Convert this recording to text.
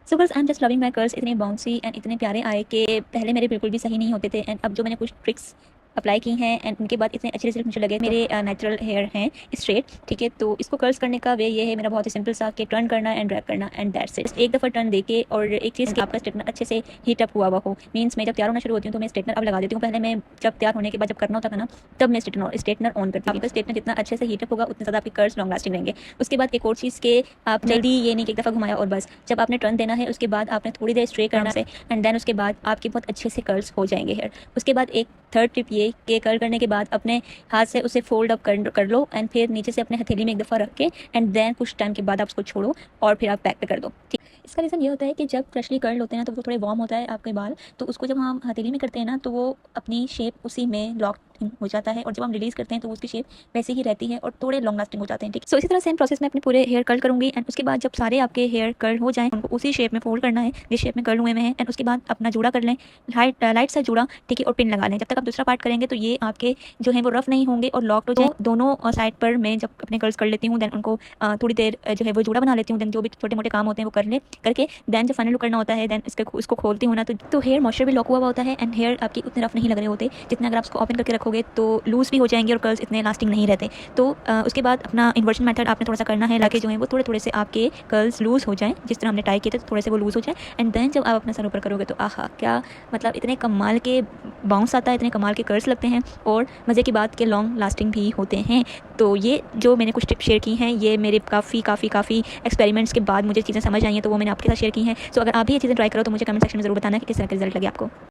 So girls I am just loving my curls इतने bouncy and इतने प्यारे आए कि पहले मेरे बिल्कुल भी सही नहीं होते थे एंड अब जो मैंने कुछ ट्रिक्स अप्लाई की हैं एंड उनके बाद इतने अच्छे रिजल्ट मुझे लगे। मेरे नेचुरल हेयर हैं स्ट्रेट, ठीक है। तो इसको कर्ल्स करने का वे ये है मेरा बहुत ही सिंपल सा कि टर्न करना एंड ड्रैग करना एंड दैट्स इट। एक दफ़ा टर्न देके और एक चीज़ कि आपका स्ट्रेटनर अच्छे से हीट अप हुआ हो। मीन्स मैं जब तैयार होना शुरू होती हूँ तो मैं स्ट्रेटनर अब लगा देती हूँ। पहले मैं जब तैयार होने के बाद जब करना होता था ना तब मैं स्ट्रेटनर ऑन करती थी। आपका स्ट्रेटनर जितना अच्छे से हीटअप होगा उतने ज़्यादा आपके कर्ल्स लॉन्ग लास्टिंग रहेंगे। उसके बाद एक और चीज़ के आप जल्दी ये नहीं कि एक दफ़ा घुमाया और बस, जब आपने टर्न देना है उसके बाद आपने थोड़ी देर स्ट्रे करना है एंड देन उसके बाद आपके बहुत अच्छे से कर्ल्स हो जाएंगे हेयर। उसके बाद एक थर्ड टिप ये कि कर्ल करने के बाद अपने हाथ से उसे फोल्ड अप कर लो एंड फिर नीचे से अपने हथेली में एक दफ़ा रख के एंड देन कुछ टाइम के बाद आप उसको छोड़ो और फिर आप बैक पे कर दो, ठीक। इसका रीज़न ये होता है कि जब फ्रेशली कर्ल होते हैं ना तो वो थोड़े वार्म होता है आपके बाल, तो उसको जब हम हथेली में करते हैं ना तो वो अपनी शेप उसी में लॉक हो जाता है और जब हम रिलीज़ करते हैं तो उसकी शेप वैसे ही रहती है और थोड़े लॉन्ग लास्टिंग हो जाते हैं, ठीक। सो इसी तरह सेम प्रोसेस में अपने पूरे हेयर कर्ल करूँगी एंड उसके बाद जब सारे आपके हेयर कर्ल हो जाएं उनको उसी शेप में फोल्ड करना है जिस शेप में कर्ल हुए हैं एंड उसके बाद अपना जूड़ा कर लें, लाइट सा जूड़ा, ठीक है, और पिन लगा लें। जब तक आप दूसरा पार्ट करेंगे तो ये आपके जो है वो रफ नहीं होंगे और लॉक हो जाए। दोनों साइड पर मैं जब अपने कर्ल्स कर लेती हूँ देन उनको थोड़ी देर जो है वो जूड़ा बना लेती हूँ। देन जो भी छोटे मोटे काम होते हैं वो करके देन जब फाइनल लुक करना होता है देन इसको खोलती हूँ ना तो हेयर मॉइस्चर भी लॉक हुआ होता है एंड हेयर आपकी उतने रफ नहीं लग रहे होते जितने अगर आप उसको ओपन करके रखोगे तो लूज भी हो जाएंगे और कर्ल्स इतने लास्टिंग नहीं रहते। तो उसके बाद अपना इन्वर्जन मेथड आपने थोड़ा सा करना है लाके जो है वो थोड़े थोड़े से आपके कर्ल्स लूज हो जाएं, जिस तरह हमने टाई किए थे तो थोड़े से वो लूज हो जाए एंड देन जब आप अपना सर ऊपर करोगे तो आहा क्या मतलब इतने कमाल के बाउंस आता है, इतने कमाल के कर्ल्स लगते हैं और मज़े की बात के लॉन्ग लास्टिंग भी होते हैं। तो ये जो मैंने कुछ टिप शेयर की हैं ये मेरे काफ़ी एक्सपेरिमेंट्स के बाद मुझे चीज़ें समझ आई हैं तो वो मैंने आपके साथ शेयर की हैं। सो अगर आप भी ये चीज़ें ट्राई करो तो मुझे कमेंट सेक्शन में ज़रूर बताना कि किस तरह के रिजल्ट लगे आपको।